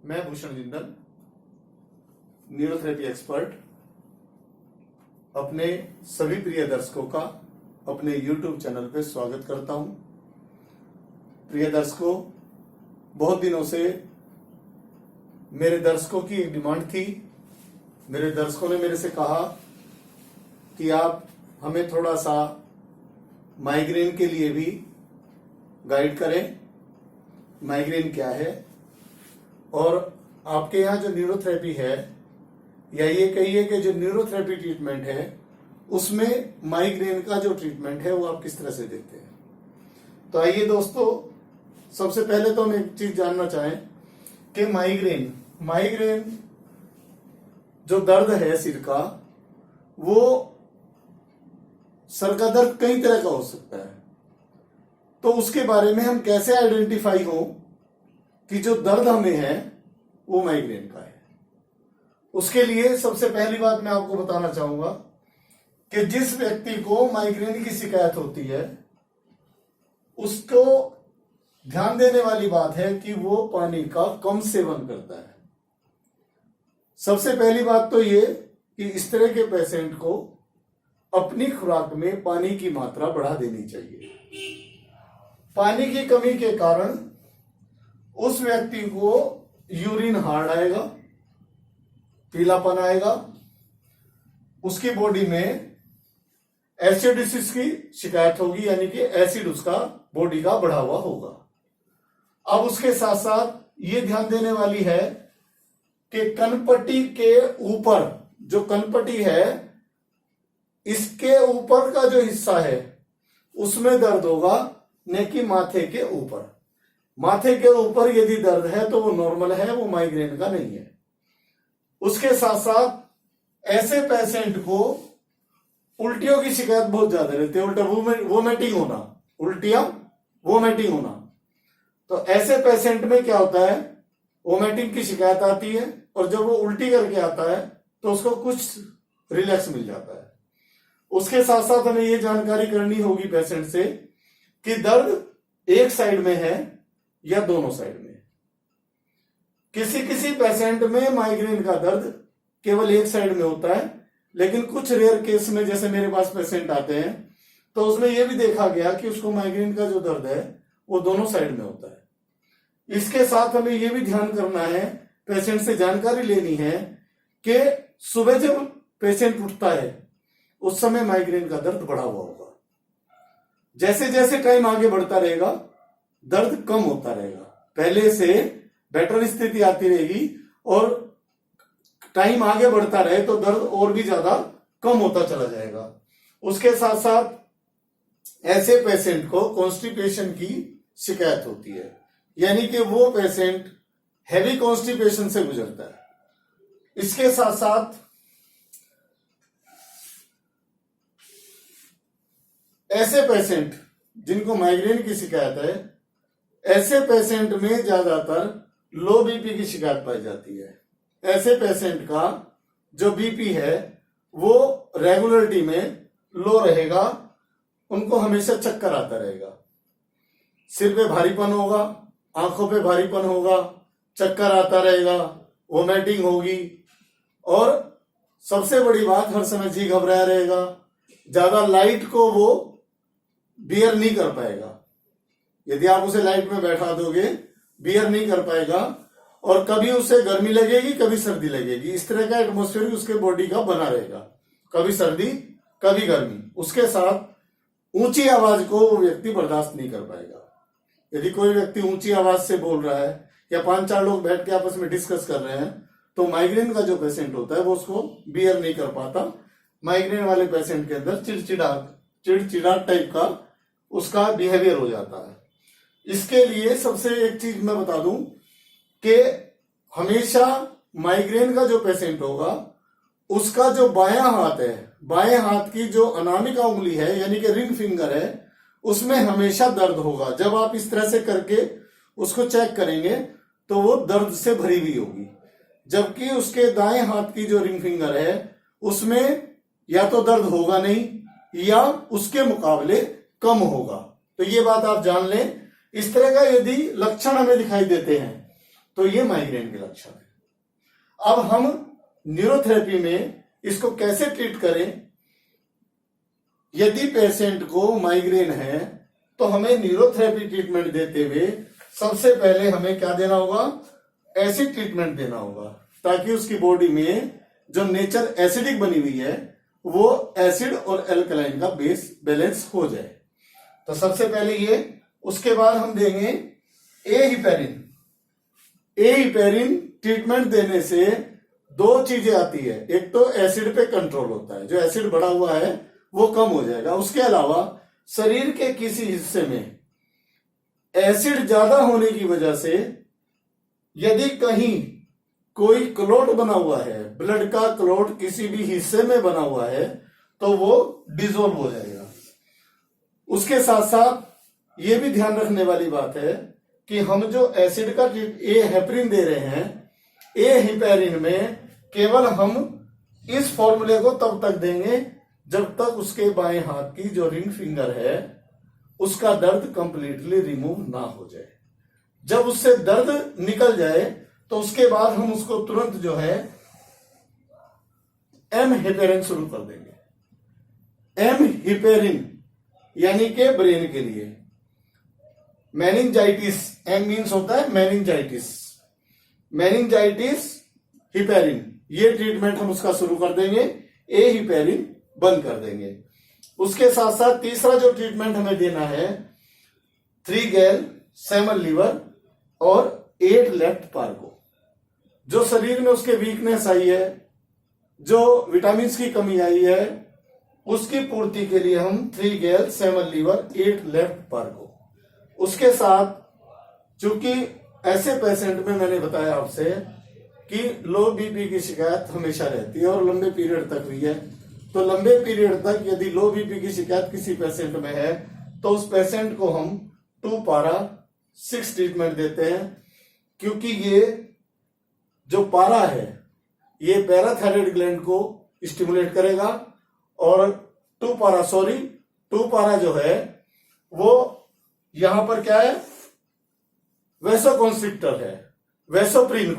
मैं Bhushan Jindal, neurotherapy expert, अपने सभी प्रिय दर्शकों का अपने YouTube चैनल पे स्वागत करता हूं। प्रिय दर्शकों, बहुत दिनों से मेरे दर्शकों की एक डिमांड थी। मेरे दर्शकों ने मेरे से कहा कि आप हमें थोड़ा सा माइग्रेन के लिए भी गाइड करें। माइग्रेन क्या है और आपके यहाँ जो न्यूरोथेरेपी है, या ये कहिए कि जो न्यूरोथेरेपी ट्रीटमेंट है उसमें माइग्रेन का जो ट्रीटमेंट है वो आप किस तरह से देते हैं। तो आइए दोस्तों, सबसे पहले तो हम एक चीज जानना चाहें कि माइग्रेन जो दर्द है सिर का, वो सर का दर्द कई तरह का हो सकता है। तो उसके बारे में हम कैसे आइडेंटिफाई हो कि जो दर्द हमें है वो माइग्रेन का है। उसके लिए सबसे पहली बात मैं आपको बताना चाहूंगा कि जिस व्यक्ति को माइग्रेन की शिकायत होती है उसको ध्यान देने वाली बात है कि वो पानी का कम सेवन करता है। सबसे पहली बात तो ये कि इस तरह के पेशेंट को अपनी खुराक में पानी की मात्रा बढ़ा देनी चाहिए। पानी की कमी के कारण उस व्यक्ति को यूरिन हार्ड आएगा, पीलापन आएगा, उसकी बॉडी में एसिडिसिस की शिकायत होगी, यानी कि एसिड उसका बॉडी का बढ़ा हुआ होगा। अब उसके साथ साथ ये ध्यान देने वाली है कि कनपट्टी के ऊपर, जो कनपट्टी है इसके ऊपर का जो हिस्सा है उसमें दर्द होगा, न कि माथे के ऊपर। माथे के ऊपर यदि दर्द है तो वो नॉर्मल है, वो माइग्रेन का नहीं है। उसके साथ साथ ऐसे पेशेंट को उल्टियों की शिकायत बहुत ज्यादा रहती है, उल्टा वोमिटिंग होना, उल्टियां वोमिटिंग होना। तो ऐसे पेशेंट में क्या होता है, वोमिटिंग की शिकायत आती है और जब वो उल्टी करके आता है तो उसको कुछ रिलैक्स मिल जाता है। उसके साथ साथ हमें ये जानकारी करनी होगी पेशेंट से कि दर्द एक साइड में है या दोनों साइड में। किसी किसी पेशेंट में माइग्रेन का दर्द केवल एक साइड में होता है, लेकिन कुछ रेयर केस में, जैसे मेरे पास पेशेंट आते हैं, तो उसमें यह भी देखा गया कि उसको माइग्रेन का जो दर्द है वो दोनों साइड में होता है। इसके साथ हमें यह भी ध्यान करना है, पेशेंट से जानकारी लेनी है कि सुबह जब पेशेंट उठता है उस समय माइग्रेन का दर्द बढ़ा हुआ होगा। जैसे जैसे टाइम आगे बढ़ता रहेगा दर्द कम होता रहेगा, पहले से बेटर स्थिति आती रहेगी, और टाइम आगे बढ़ता रहे तो दर्द और भी ज्यादा कम होता चला जाएगा। उसके साथ साथ ऐसे पेशेंट को कॉन्स्टिपेशन की शिकायत होती है, यानी कि वो पेशेंट हैवी कॉन्स्टिपेशन से गुजरता है। इसके साथ साथ ऐसे पेशेंट जिनको माइग्रेन की शिकायत है, ऐसे पेशेंट में ज्यादातर लो बीपी की शिकायत पाई जाती है। ऐसे पेशेंट का जो बीपी है वो रेगुलरिटी में लो रहेगा, उनको हमेशा चक्कर आता रहेगा, सिर पे भारीपन होगा, आंखों पे भारीपन होगा, चक्कर आता रहेगा, वोमिटिंग होगी, और सबसे बड़ी बात, हर समय जी घबराया रहेगा। ज्यादा लाइट को वो बियर नहीं कर पाएगा। यदि आप उसे लाइट में बैठा दोगे बियर नहीं कर पाएगा, और कभी उसे गर्मी लगेगी, कभी सर्दी लगेगी। इस तरह का एटमॉस्फेयर उसके बॉडी का बना रहेगा, कभी सर्दी कभी गर्मी। उसके साथ ऊंची आवाज को वो व्यक्ति बर्दाश्त नहीं कर पाएगा। यदि कोई व्यक्ति ऊंची आवाज से बोल रहा है या 5-4 लोग बैठ के आपस में डिस्कस कर रहे हैं, तो माइग्रेन का जो पेशेंट होता है वो उसको बियर नहीं कर पाता। माइग्रेन वाले पेशेंट के अंदर चिड़चिड़ा टाइप का उसका बिहेवियर हो जाता है। इसके लिए सबसे एक चीज मैं बता दूं कि हमेशा माइग्रेन का जो पेशेंट होगा उसका जो बायां हाथ है, बाएं हाथ की जो अनामिका उंगली है, यानी कि रिंग फिंगर है, उसमें हमेशा दर्द होगा। जब आप इस तरह से करके उसको चेक करेंगे तो वो दर्द से भरी हुई होगी, जबकि उसके दाएं हाथ की जो रिंग फिंगर है उसमें या तो दर्द होगा नहीं या उसके मुकाबले कम होगा। तो ये बात आप जान लें। इस तरह का यदि लक्षण हमें दिखाई देते हैं तो ये माइग्रेन के लक्षण है। अब हम न्यूरोथेरेपी में इसको कैसे ट्रीट करें? यदि पेशेंट को माइग्रेन है तो हमें न्यूरोथेरेपी ट्रीटमेंट देते हुए सबसे पहले हमें क्या देना होगा? एसिड ट्रीटमेंट देना होगा, ताकि उसकी बॉडी में जो नेचर एसिडिक बनी हुई है वो एसिड और एल्कलाइन का बैलेंस हो जाए। तो सबसे पहले ये, उसके बाद हम देंगे एहिपेरिन। एहिपेरिन ट्रीटमेंट देने से दो चीजें आती है, एक तो एसिड पे कंट्रोल होता है, जो एसिड बढ़ा हुआ है वो कम हो जाएगा। उसके अलावा शरीर के किसी हिस्से में एसिड ज्यादा होने की वजह से यदि कहीं कोई क्लॉट बना हुआ है, ब्लड का क्लॉट किसी भी हिस्से में बना हुआ है, तो वो डिसॉल्व हो जाएगा। उसके साथ साथ ये भी ध्यान रखने वाली बात है कि हम जो एसिड का हेपरिन दे रहे हैं, एहिपेरिन में केवल हम इस फॉर्मूले को तब तक देंगे जब तक उसके बाएं हाथ की जो रिंग फिंगर है उसका दर्द कंप्लीटली रिमूव ना हो जाए। जब उससे दर्द निकल जाए तो उसके बाद हम उसको तुरंत जो है एम हिपेरिन शुरू कर देंगे। एम हिपेरिन यानी के ब्रेन के लिए। मेनिंजाइटिस, एम मीन्स होता है मेनिंजाइटिस, मेनिंजाइटिस हिपेरिन, ये ट्रीटमेंट हम उसका शुरू कर देंगे, ए हिपेरिन बंद कर देंगे। उसके साथ साथ तीसरा जो ट्रीटमेंट हमें देना है 3 गैल, 7 लीवर और 8 लेफ्ट पार्को। जो शरीर में उसके वीकनेस आई है, जो विटामिन की कमी आई है, उसकी पूर्ति के लिए हम 3 गैल, 7 लीवर, 8 लेफ्ट पार्को। उसके साथ चूंकि ऐसे पेशेंट में मैंने बताया आपसे कि लो बीपी की शिकायत हमेशा रहती है और लंबे पीरियड तक हुई है, तो लंबे पीरियड तक यदि लो बीपी की शिकायत किसी पेशेंट में है तो उस पेशेंट को हम 2 पारा 6 ट्रीटमेंट देते हैं, क्योंकि ये जो पारा है ये पैराथायराइड ग्लैंड को स्टिमुलेट करेगा और 2 पारा जो है वो यहां पर क्या है, वैसोकॉन्स्ट्रिक्टर है, वैसोप्रीन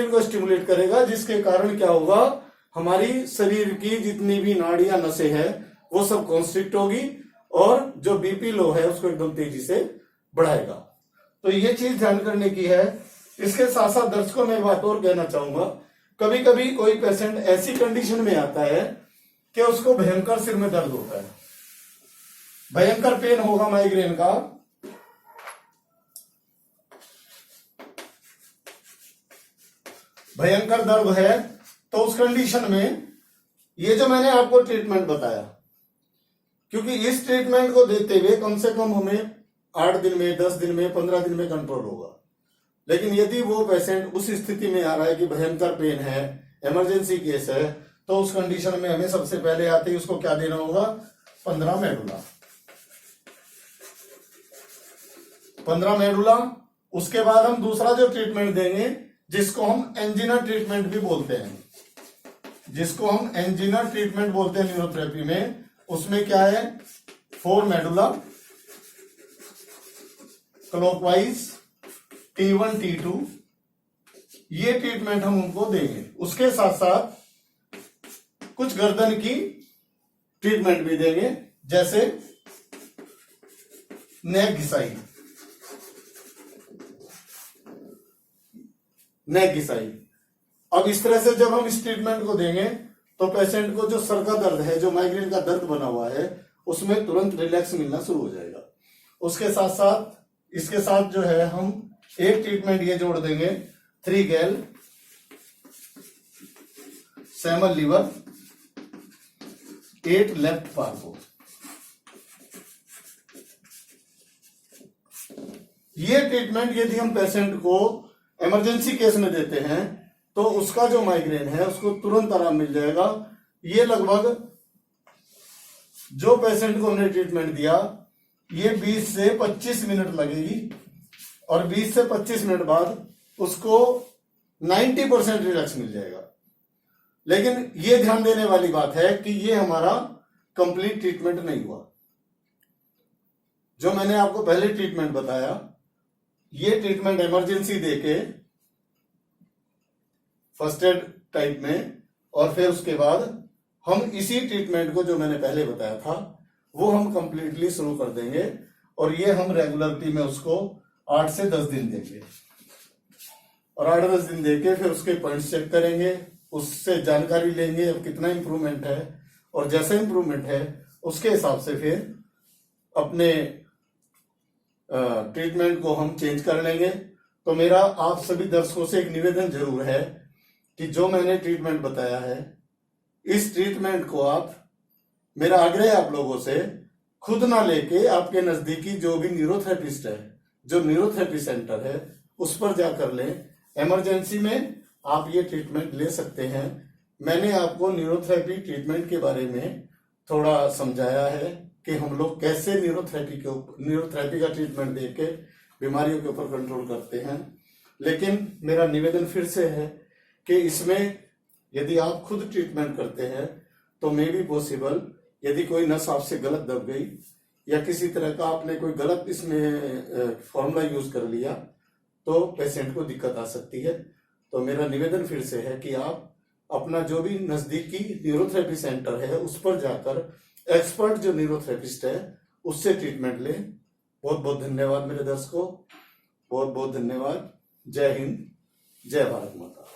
को स्टिमुलेट करेगा, जिसके कारण क्या होगा, हमारी शरीर की जितनी भी नाड़ियां नसें हैं वो सब कॉन्स्ट्रिक्ट होगी और जो बीपी लो है उसको एकदम तेजी से बढ़ाएगा। तो ये चीज ध्यान करने की है। इसके साथ साथ दर्शकों में एक बात और कहना चाहूंगा, कभी कभी कोई पेशेंट ऐसी कंडीशन में आता है कि उसको भयंकर सिर में दर्द होता है, भयंकर पेन होगा माइग्रेन का, भयंकर दर्द है, तो उस कंडीशन में ये जो मैंने आपको ट्रीटमेंट बताया, क्योंकि इस ट्रीटमेंट को देते हुए कम से कम हमें 8 दिन में, 10 दिन में, 15 दिन में कंट्रोल होगा। लेकिन यदि वो पेशेंट उस स्थिति में आ रहा है कि भयंकर पेन है, इमरजेंसी केस है, तो उस कंडीशन में हमें सबसे पहले आते ही उसको क्या देना होगा, 15 मेडुला। 15 मेडुला। उसके बाद हम दूसरा जो ट्रीटमेंट देंगे जिसको हम एंजिना ट्रीटमेंट भी बोलते हैं, न्यूरोथेरेपी में, उसमें क्या है 4 मेडुला क्लॉकवाइज, T1 T2, ये ट्रीटमेंट हम उनको देंगे। उसके साथ साथ कुछ गर्दन की ट्रीटमेंट भी देंगे, जैसे नेक घिसाई। अब इस तरह से जब हम इस ट्रीटमेंट को देंगे तो पेशेंट को जो सर का दर्द है, जो माइग्रेन का दर्द बना हुआ है, उसमें तुरंत रिलैक्स मिलना शुरू हो जाएगा। उसके साथ साथ इसके साथ जो है हम एक ट्रीटमेंट ये जोड़ देंगे 3 गैल, 7 लीवर, 8 लेफ्ट पार्को। ये ट्रीटमेंट यदि हम पेशेंट को इमरजेंसी केस में देते हैं तो उसका जो माइग्रेन है उसको तुरंत आराम मिल जाएगा। ये लगभग जो पेशेंट को हमने ट्रीटमेंट दिया ये 20 से 25 मिनट लगेगी और 20 से 25 मिनट बाद उसको 90% रिलैक्स मिल जाएगा। लेकिन ये ध्यान देने वाली बात है कि ये हमारा कंप्लीट ट्रीटमेंट नहीं हुआ। जो मैंने आपको पहले ट्रीटमेंट बताया, ये ट्रीटमेंट इमरजेंसी देके फर्स्ट एड टाइप में, और फिर उसके बाद हम इसी ट्रीटमेंट को जो मैंने पहले बताया था वो हम कंप्लीटली शुरू कर देंगे, और ये हम रेगुलरिटी में उसको 8 से 10 दिन देंगे, और 8-10 दिन देके फिर उसके पॉइंट्स चेक करेंगे, उससे जानकारी लेंगे अब कितना इंप्रूवमेंट है, और जैसा इंप्रूवमेंट है उसके हिसाब से फिर अपने ट्रीटमेंट को हम चेंज कर लेंगे। तो मेरा आप सभी दर्शकों से एक निवेदन जरूर है कि जो मैंने ट्रीटमेंट बताया है, इस ट्रीटमेंट को आप, मेरा आग्रह है आप लोगों से, खुद ना लेके आपके नजदीकी जो भी न्यूरोथेरेपिस्ट है, जो न्यूरोथेरेपी सेंटर है, उस पर जाकर लें। इमरजेंसी में आप ये ट्रीटमेंट ले सकते हैं। मैंने आपको न्यूरोथेरेपी ट्रीटमेंट के बारे में थोड़ा समझाया है कि हम लोग कैसे न्यूरोथेरेपी का ट्रीटमेंट देके बीमारियों के ऊपर कंट्रोल करते हैं। लेकिन मेरा निवेदन फिर से है कि इसमें यदि आप खुद ट्रीटमेंट करते हैं तो मे बी पॉसिबल, यदि कोई नस आपसे गलत दब गई या किसी तरह का आपने कोई गलत इसमें फॉर्मूला यूज कर लिया तो पेशेंट को दिक्कत आ सकती है। तो मेरा निवेदन फिर से है कि आप अपना जो भी नजदीकी न्यूरोथेरेपी सेंटर है उस पर जाकर एक्सपर्ट जो न्यूरोथेरेपिस्ट है उससे ट्रीटमेंट लें। बहुत बहुत धन्यवाद मेरे दर्शकों, बहुत बहुत धन्यवाद। जय हिंद, जय भारत माता।